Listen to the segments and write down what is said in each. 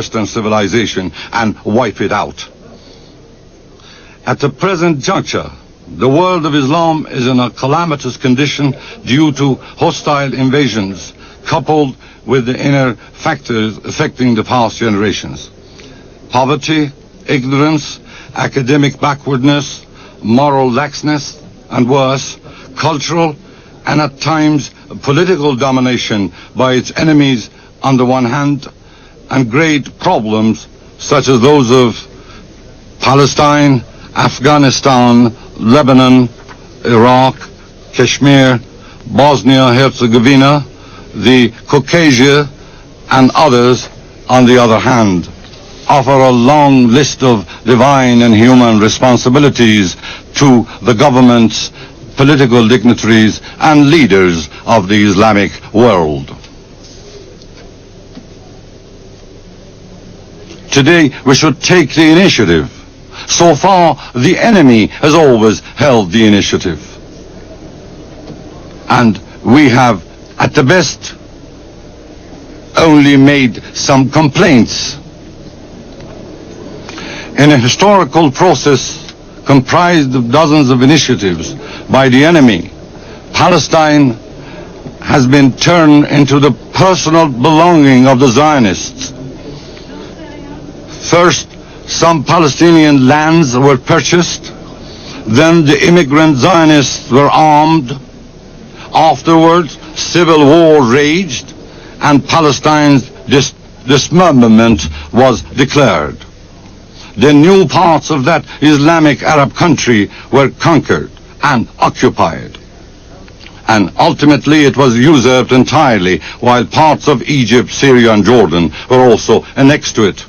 Western civilization and wipe it out. At the present juncture, the world of Islam is in a calamitous condition due to hostile invasions coupled with the inner factors affecting the past generations. Poverty, ignorance, academic backwardness, moral laxness, and worse, cultural and at times political domination by its enemies on the one hand, and great problems such as those of Palestine, Afghanistan, Lebanon, Iraq, Kashmir, Bosnia-Herzegovina, the Caucasia, and others on the other hand, offer a long list of divine and human responsibilities to the governments, political dignitaries, and leaders of the Islamic world. Today, we should take the initiative. So far, the enemy has always held the initiative. And we have, at the best, only made some complaints. In a historical process comprised of dozens of initiatives by the enemy, Palestine has been turned into the personal belonging of the Zionists. First, some Palestinian lands were purchased, then the immigrant Zionists were armed. Afterwards, civil war raged, and Palestine's dismemberment was declared. Then new parts of that Islamic Arab country were conquered and occupied. And ultimately it was usurped entirely, while parts of Egypt, Syria, and Jordan were also annexed to it.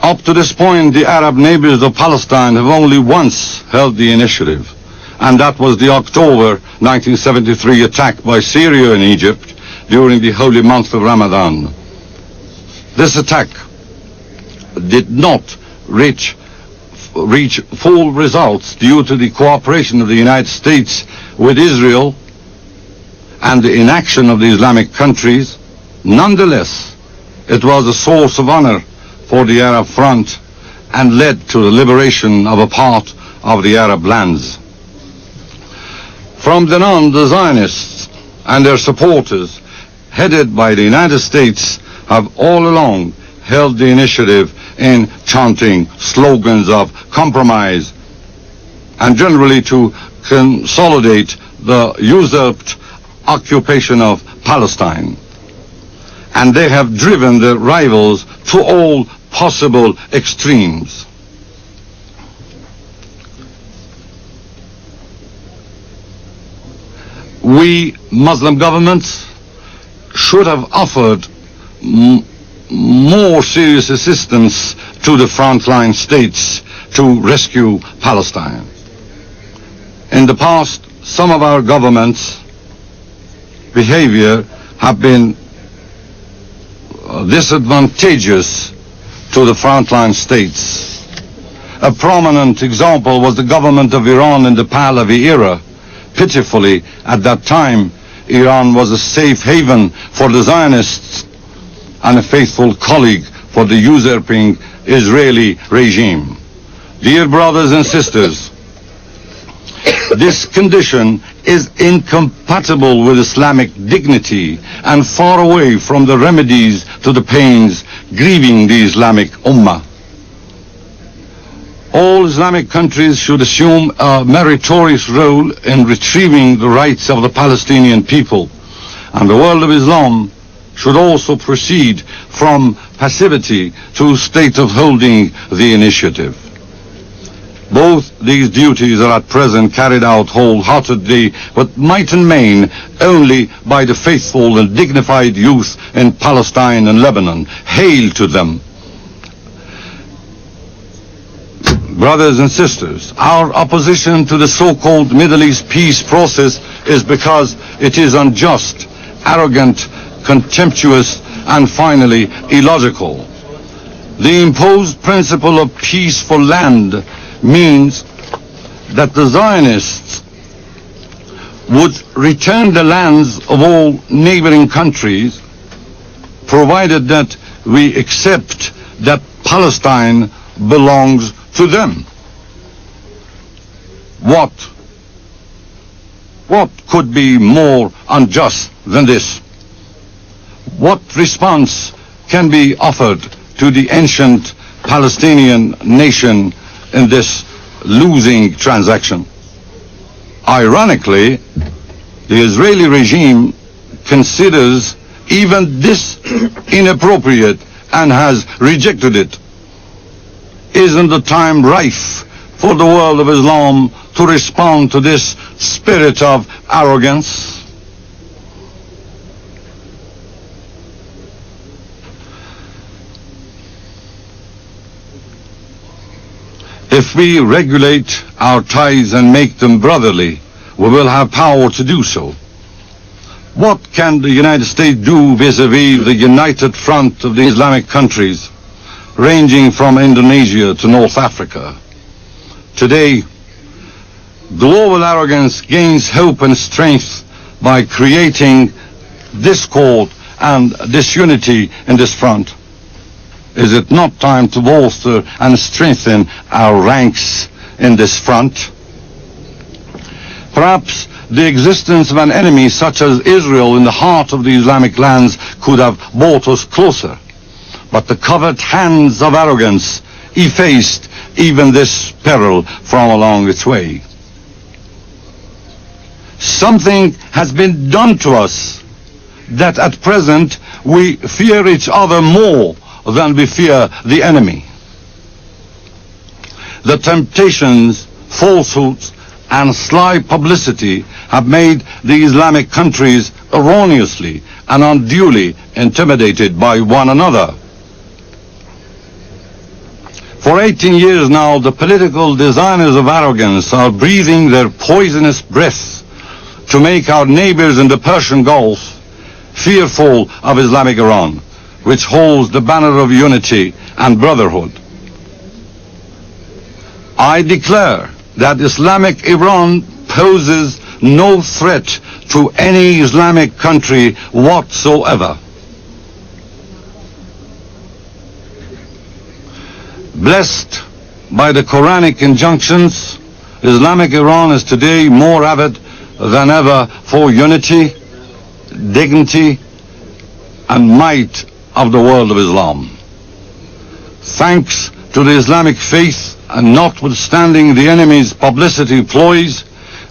Up to this point, the Arab neighbors of Palestine have only once held the initiative, and that was the October 1973 attack by Syria and Egypt during the holy month of Ramadan. This attack did not reach full results due to the cooperation of the United States with Israel and the inaction of the Islamic countries. Nonetheless, it was a source of honor for the Arab front and led to the liberation of a part of the Arab lands. From then on, the Zionists and their supporters, headed by the United States, have all along held the initiative in chanting slogans of compromise and generally to consolidate the usurped occupation of Palestine. And they have driven their rivals to all possible extremes. We Muslim governments should have offered more serious assistance to the frontline states to rescue Palestine. In the past, some of our governments' behavior have been disadvantageous to the frontline states. A prominent example was the government of Iran in the Pahlavi era. Pitifully, at that time, Iran was a safe haven for the Zionists and a faithful colleague for the usurping Israeli regime. Dear brothers and sisters, this condition is incompatible with Islamic dignity and far away from the remedies to the pains grieving the Islamic Ummah. All Islamic countries should assume a meritorious role in retrieving the rights of the Palestinian people, and the world of Islam should also proceed from passivity to a state of holding the initiative. Both these duties are at present carried out wholeheartedly, but might and main only by the faithful and dignified youth in Palestine and Lebanon. Hail to them! Brothers and sisters, our opposition to the so-called Middle East peace process is because it is unjust, arrogant, contemptuous, and finally illogical. The imposed principle of peace for land means that the Zionists would return the lands of all neighboring countries, provided that we accept that Palestine belongs to them. What could be more unjust than this? What response can be offered to the ancient Palestinian nation in this losing transaction? Ironically, the Israeli regime considers even this inappropriate and has rejected it. Isn't the time rife for the world of Islam to respond to this spirit of arrogance? If we regulate our ties and make them brotherly, we will have power to do so. What can the United States do vis-à-vis the united front of the Islamic countries, ranging from Indonesia to North Africa? Today, global arrogance gains hope and strength by creating discord and disunity in this front. Is it not time to bolster and strengthen our ranks in this front? Perhaps the existence of an enemy such as Israel in the heart of the Islamic lands could have brought us closer. But the covert hands of arrogance effaced even this peril from along its way. Something has been done to us that at present we fear each other more than we fear the enemy. The temptations, falsehoods, and sly publicity have made the Islamic countries erroneously and unduly intimidated by one another. For 18 years now, the political designers of arrogance are breathing their poisonous breath to make our neighbors in the Persian Gulf fearful of Islamic Iran, which holds the banner of unity and brotherhood. I declare that Islamic Iran poses no threat to any Islamic country whatsoever. Blessed by the Quranic injunctions, Islamic Iran is today more avid than ever for unity, dignity, and might of the world of Islam. Thanks to the Islamic faith, and notwithstanding the enemy's publicity ploys,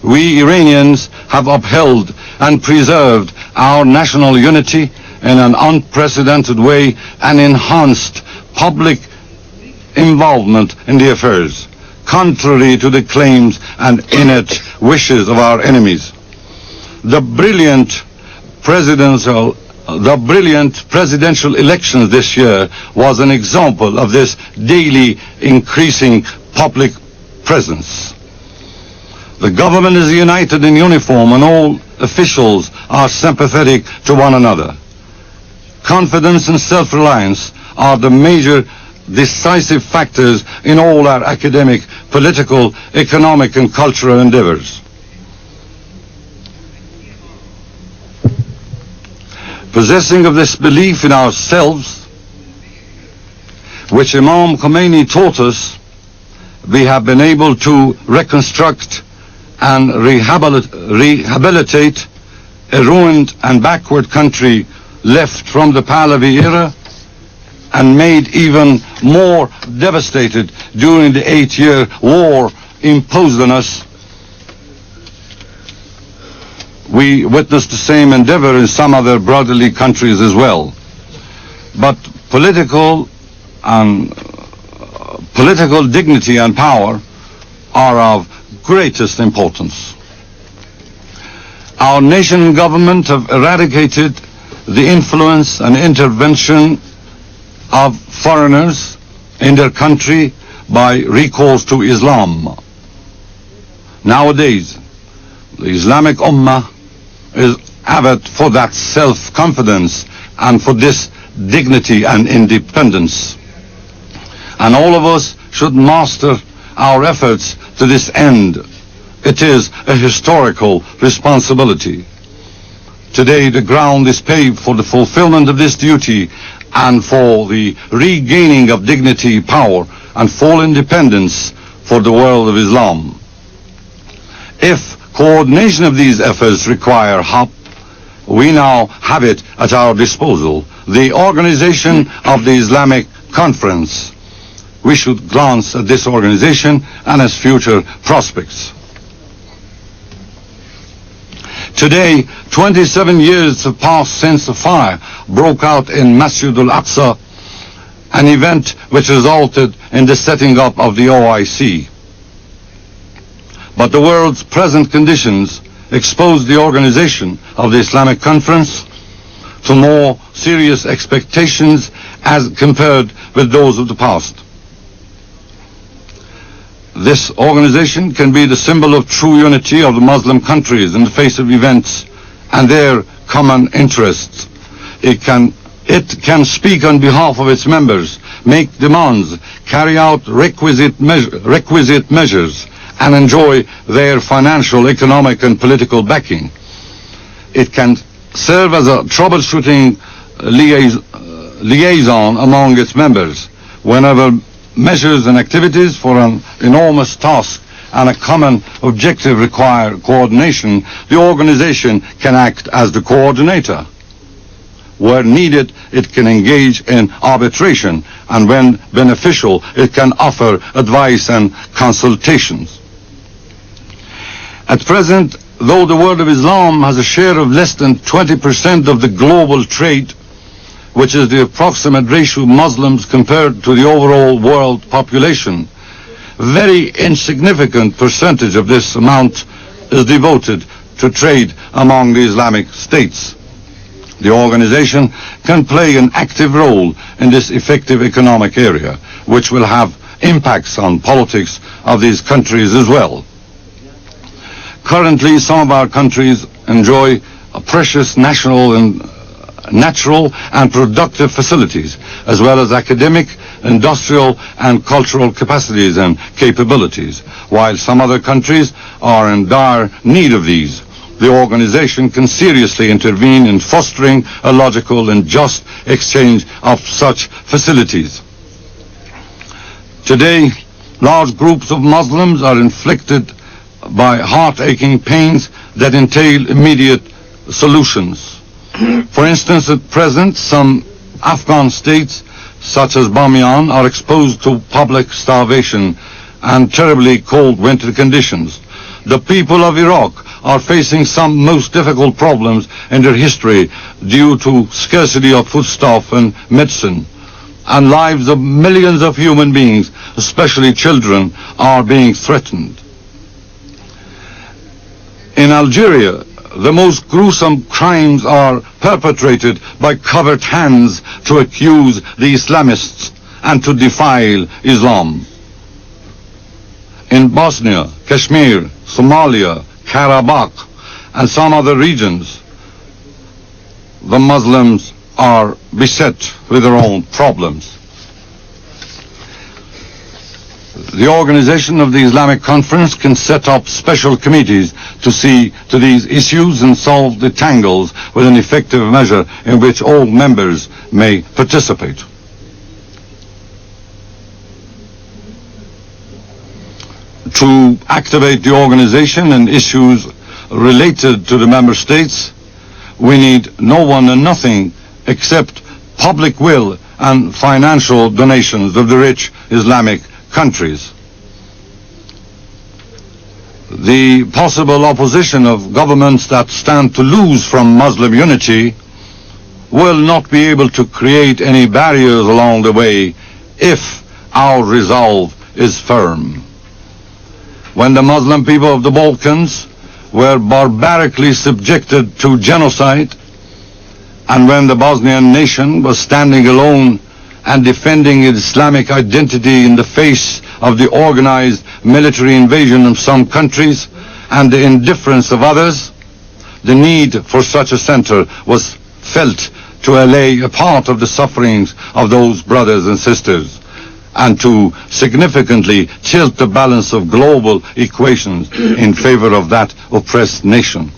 we Iranians have upheld and preserved our national unity in an unprecedented way and enhanced public involvement in the affairs, contrary to the claims and innate wishes of our enemies. The brilliant presidential elections this year was an example of this daily increasing public presence. The government is united in uniform and all officials are sympathetic to one another. Confidence and self-reliance are the major decisive factors in all our academic, political, economic, and cultural endeavors. Possessing of this belief in ourselves, which Imam Khomeini taught us, we have been able to reconstruct and rehabilitate a ruined and backward country left from the Pahlavi era and made even more devastated during the 8-year war imposed on us. We witnessed the same endeavor in some other brotherly countries as well. But political dignity and power are of greatest importance. Our nation and government have eradicated the influence and intervention of foreigners in their country by recourse to Islam. Nowadays, the Islamic Ummah is avid for that self-confidence and for this dignity and independence. And all of us should master our efforts to this end. It is a historical responsibility. Today the ground is paved for the fulfillment of this duty and for the regaining of dignity, power, and full independence for the world of Islam. If coordination of these efforts require help, we now have it at our disposal, the organization of the Islamic Conference. We should glance at this organization and its future prospects. Today, 27 years have passed since the fire broke out in Masjid al-Aqsa, an event which resulted in the setting up of the OIC. But the world's present conditions expose the organization of the Islamic Conference to more serious expectations as compared with those of the past. This organization can be the symbol of true unity of the Muslim countries in the face of events and their common interests. It can speak on behalf of its members, make demands, carry out requisite measures, and enjoy their financial, economic, and political backing. It can serve as a troubleshooting liaison among its members whenever measures and activities for an enormous task and a common objective require coordination. The organization can act as the coordinator. Where needed, it can engage in arbitration, and when beneficial, it can offer advice and consultations. At present, though the world of Islam has a share of less than 20% of the global trade, which is the approximate ratio of Muslims compared to the overall world population, very insignificant percentage of this amount is devoted to trade among the Islamic states. The organization can play an active role in this effective economic area, which will have impacts on politics of these countries as well. Currently, some of our countries enjoy a precious natural and productive facilities, as well as academic, industrial, and cultural capacities and capabilities, while some other countries are in dire need of these. The organization can seriously intervene in fostering a logical and just exchange of such facilities. Today, large groups of Muslims are inflicted by heart-aching pains that entail immediate solutions. For instance, at present, some Afghan states, such as Bamiyan, are exposed to public starvation and terribly cold winter conditions. The people of Iraq are facing some most difficult problems in their history due to scarcity of foodstuff and medicine. And lives of millions of human beings, especially children, are being threatened. In Algeria, the most gruesome crimes are perpetrated by covert hands to accuse the Islamists and to defile Islam. In Bosnia, Kashmir, Somalia, Karabakh, and some other regions, the Muslims are beset with their own problems. The organization of the Islamic Conference can set up special committees to see to these issues and solve the tangles with an effective measure in which all members may participate. To activate the organization and issues related to the member states, we need no one and nothing except public will and financial donations of the rich Islamic countries. The possible opposition of governments that stand to lose from Muslim unity will not be able to create any barriers along the way if our resolve is firm. When the Muslim people of the Balkans were barbarically subjected to genocide, and when the Bosnian nation was standing alone and defending its Islamic identity in the face of the organized military invasion of some countries and the indifference of others, the need for such a center was felt to allay a part of the sufferings of those brothers and sisters and to significantly tilt the balance of global equations in favor of that oppressed nation.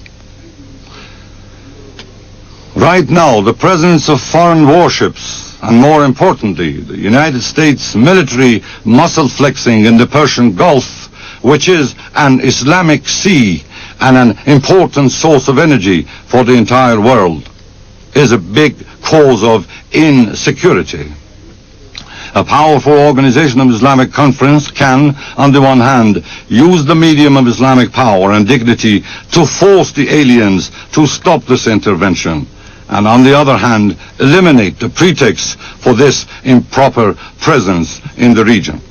Right now, the presence of foreign warships, and more importantly, the United States military muscle flexing in the Persian Gulf, which is an Islamic sea and an important source of energy for the entire world, is a big cause of insecurity. A powerful organization of Islamic conference can, on the one hand, use the medium of Islamic power and dignity to force the aliens to stop this intervention, and on the other hand, eliminate the pretext for this improper presence in the region.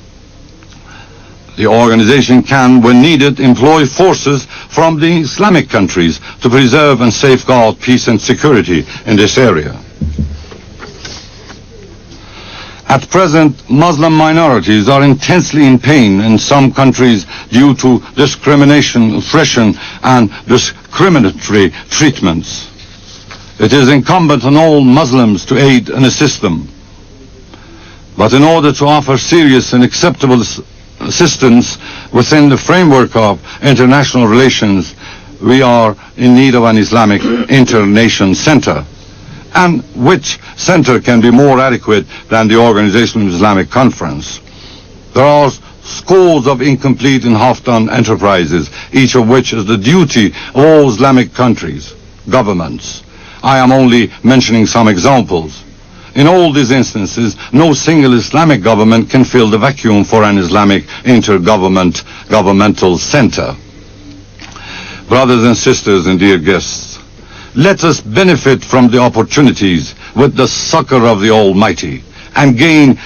The organization can, when needed, employ forces from the Islamic countries to preserve and safeguard peace and security in this area. At present, Muslim minorities are intensely in pain in some countries due to discrimination, oppression, and discriminatory treatments. It is incumbent on all Muslims to aid and assist them. But in order to offer serious and acceptable assistance within the framework of international relations, we are in need of an Islamic Inter-Nation Center. And which center can be more adequate than the Organization of Islamic Conference? There are scores of incomplete and half-done enterprises, each of which is the duty of all Islamic countries, governments. I am only mentioning some examples. In all these instances, no single Islamic government can fill the vacuum for an Islamic governmental center. Brothers and sisters and dear guests, let us benefit from the opportunities with the succor of the Almighty and gain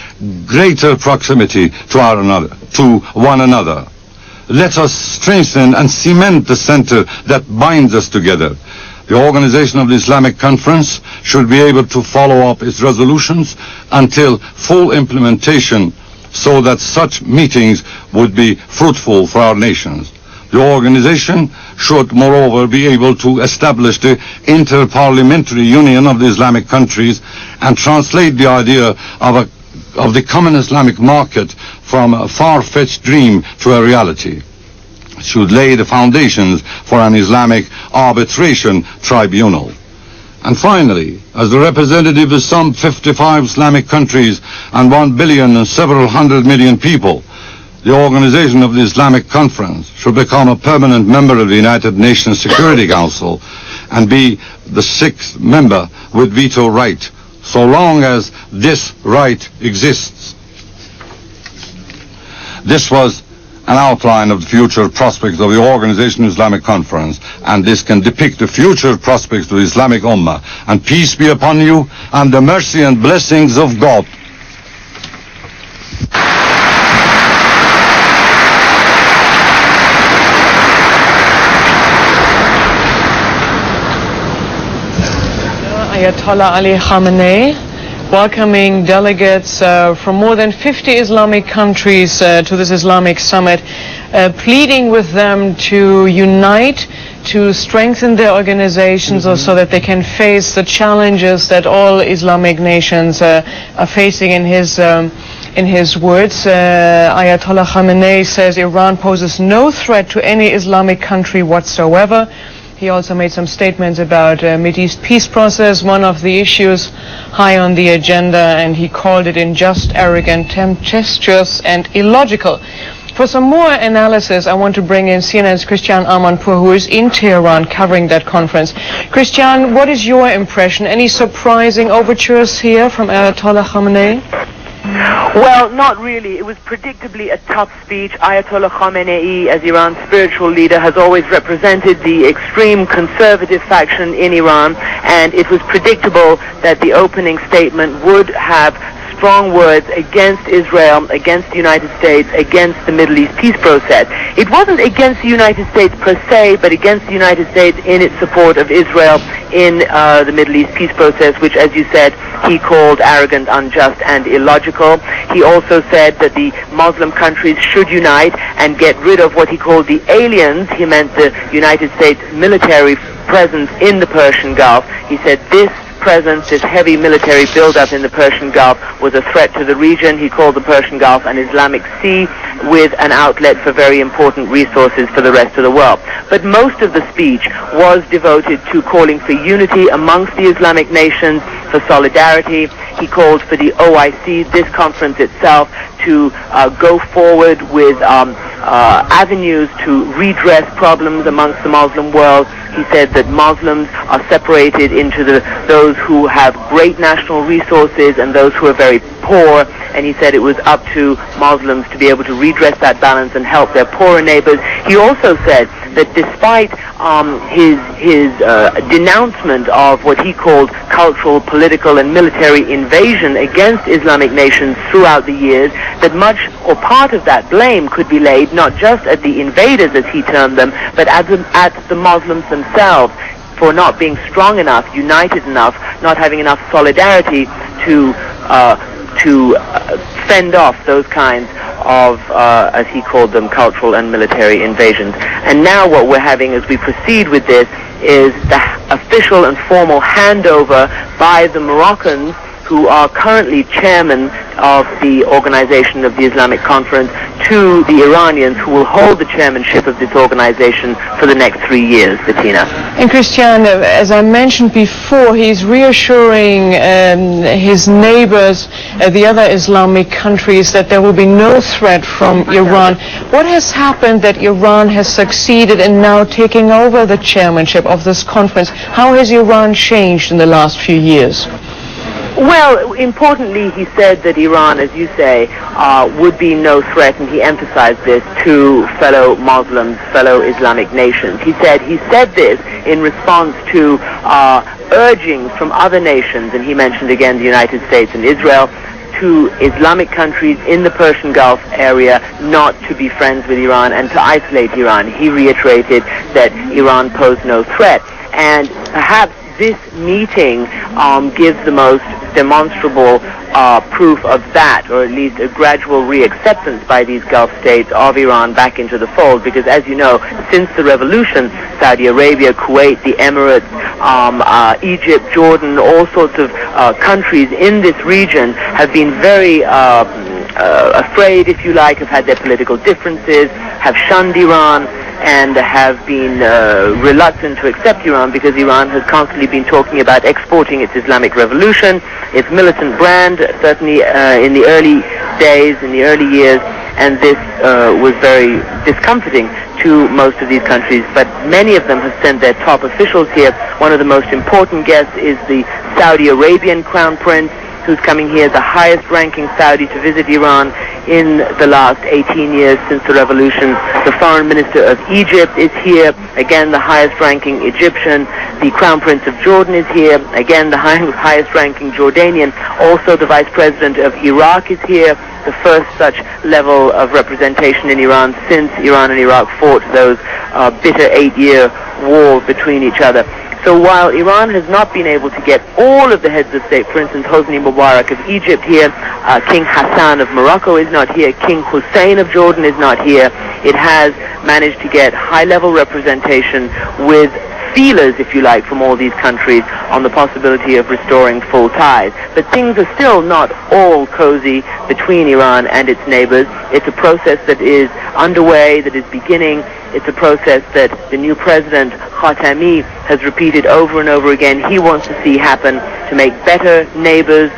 greater proximity to one another. Let us strengthen and cement the center that binds us together. The organization of the Islamic Conference should be able to follow up its resolutions until full implementation so that such meetings would be fruitful for our nations. The organization should, moreover, be able to establish the inter-parliamentary union of the Islamic countries and translate the idea of the common Islamic market from a far-fetched dream to a reality. It should lay the foundations for an Islamic arbitration tribunal. And finally, as the representative of some 55 Islamic countries and 1 billion and several hundred million people, the organization of the Islamic Conference should become a permanent member of the United Nations Security Council and be the 6th member with veto right, so long as this right exists. This was an outline of the future prospects of the Organization of Islamic Conference, and this can depict the future prospects of the Islamic Ummah. And peace be upon you, and the mercy and blessings of God. Ayatollah Ali Khamenei welcoming delegates from more than 50 Islamic countries to this Islamic summit, pleading with them to unite, to strengthen their organizations so that they can face the challenges that all Islamic nations are facing. In his words, Ayatollah Khamenei says Iran poses no threat to any Islamic country whatsoever. He also made some statements about Mideast peace process, one of the issues high on the agenda, and he called it unjust, arrogant, tempestuous, and illogical. For some more analysis, I want to bring in CNN's Christian Amanpour, who is in Tehran covering that conference. Christian, what is your impression? Any surprising overtures here from Ayatollah Khamenei? Well, not really. It was predictably a tough speech. Ayatollah Khamenei, as Iran's spiritual leader, has always represented the extreme conservative faction in Iran, and it was predictable that the opening statement would have strong words against Israel, against the United States, against the Middle East peace process. It wasn't against the United States per se, but against the United States in its support of Israel in the Middle East peace process, which, as you said, he called arrogant, unjust, and illogical. He also said that the Muslim countries should unite and get rid of what he called the aliens. He meant the United States military presence in the Persian Gulf. He said this presence, this heavy military buildup in the Persian Gulf, was a threat to the region. He called the Persian Gulf an Islamic Sea with an outlet for very important resources for the rest of the world. But most of the speech was devoted to calling for unity amongst the Islamic nations, for solidarity. He called for the OIC, this conference itself, to go forward with avenues to redress problems amongst the Muslim world. He said that Muslims are separated into those who have great national resources and those who are very poor, and he said it was up to Muslims to be able to redress that balance and help their poorer neighbors. He also said that despite his denouncement of what he called cultural, political, and military invasion against Islamic nations throughout the years, that much or part of that blame could be laid not just at the invaders, as he termed them, but at the Muslims themselves, for not being strong enough, united enough, not having enough solidarity to fend off those kinds of, as he called them, cultural and military invasions. And now what we're having as we proceed with this is the official and formal handover by the Moroccans, who are currently chairman of the organization of the Islamic Conference, to the Iranians, who will hold the chairmanship of this organization for the next 3 years, Bettina. And Christian, as I mentioned before, he's reassuring his neighbors, the other Islamic countries, that there will be no threat from Iran. What has happened that Iran has succeeded in now taking over the chairmanship of this conference? How has Iran changed in the last few years? Well, importantly, he said that Iran, as you say, would be no threat, and he emphasized this, to fellow Muslims, fellow Islamic nations. He said this in response to urgings from other nations, and he mentioned again the United States and Israel, to Islamic countries in the Persian Gulf area not to be friends with Iran and to isolate Iran. He reiterated that Iran posed no threat, and perhaps this meeting gives the most demonstrable proof of that, or at least a gradual reacceptance by these Gulf states of Iran back into the fold, because as you know, since the revolution, Saudi Arabia, Kuwait, the Emirates, Egypt, Jordan, all sorts of countries in this region have been very afraid, if you like, have had their political differences, have shunned Iran, and have been reluctant to accept Iran, because Iran has constantly been talking about exporting its Islamic revolution, its militant brand, certainly in the early days, in the early years, and this was very discomforting to most of these countries. But many of them have sent their top officials here. One of the most important guests is the Saudi Arabian Crown Prince, who's coming here, the highest-ranking Saudi to visit Iran in the last 18 years since the revolution. The foreign minister of Egypt is here, again the highest-ranking Egyptian. The Crown Prince of Jordan is here, again the highest-ranking Jordanian. Also the Vice President of Iraq is here, the first such level of representation in Iran since Iran and Iraq fought those bitter 8-year war between each other. So while Iran has not been able to get all of the heads of state, for instance, Hosni Mubarak of Egypt here, King Hassan of Morocco is not here, King Hussein of Jordan is not here, it has managed to get high-level representation with feelers, if you like, from all these countries on the possibility of restoring full ties. But things are still not all cozy between Iran and its neighbors. It's a process that is underway, that is beginning. It's a process that the new president, Khatami, has repeated over and over again he wants to see happen, to make better neighbors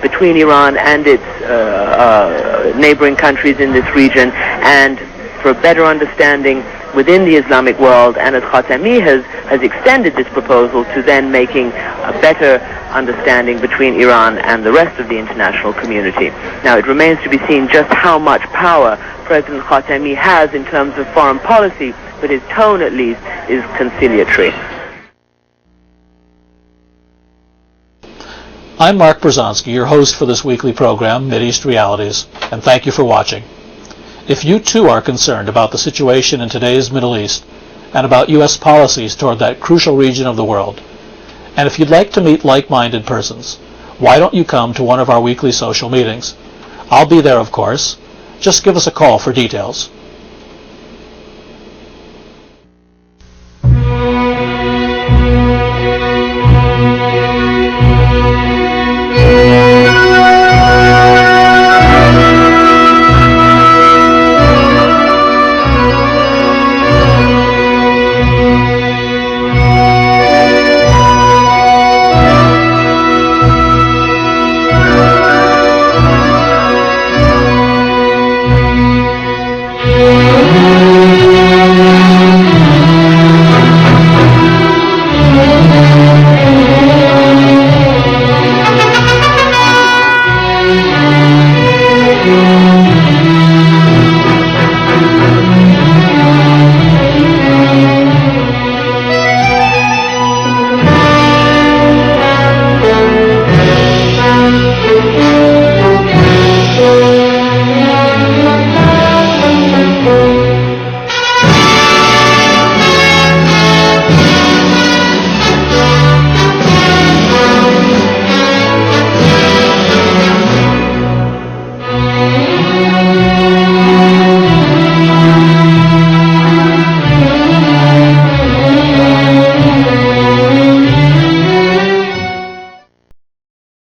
between Iran and its neighboring countries in this region, and for a better understanding within the Islamic world. And as Khatami has extended this proposal to then making a better understanding between Iran and the rest of the international community. Now, it remains to be seen just how much power President Khatami has in terms of foreign policy, but his tone, at least, is conciliatory. I'm Mark Bruzonsky, your host for this weekly program, Mideast Realities, and thank you for watching. If you too are concerned about the situation in today's Middle East and about U.S. policies toward that crucial region of the world, and if you'd like to meet like-minded persons, why don't you come to one of our weekly social meetings? I'll be there, of course. Just give us a call for details.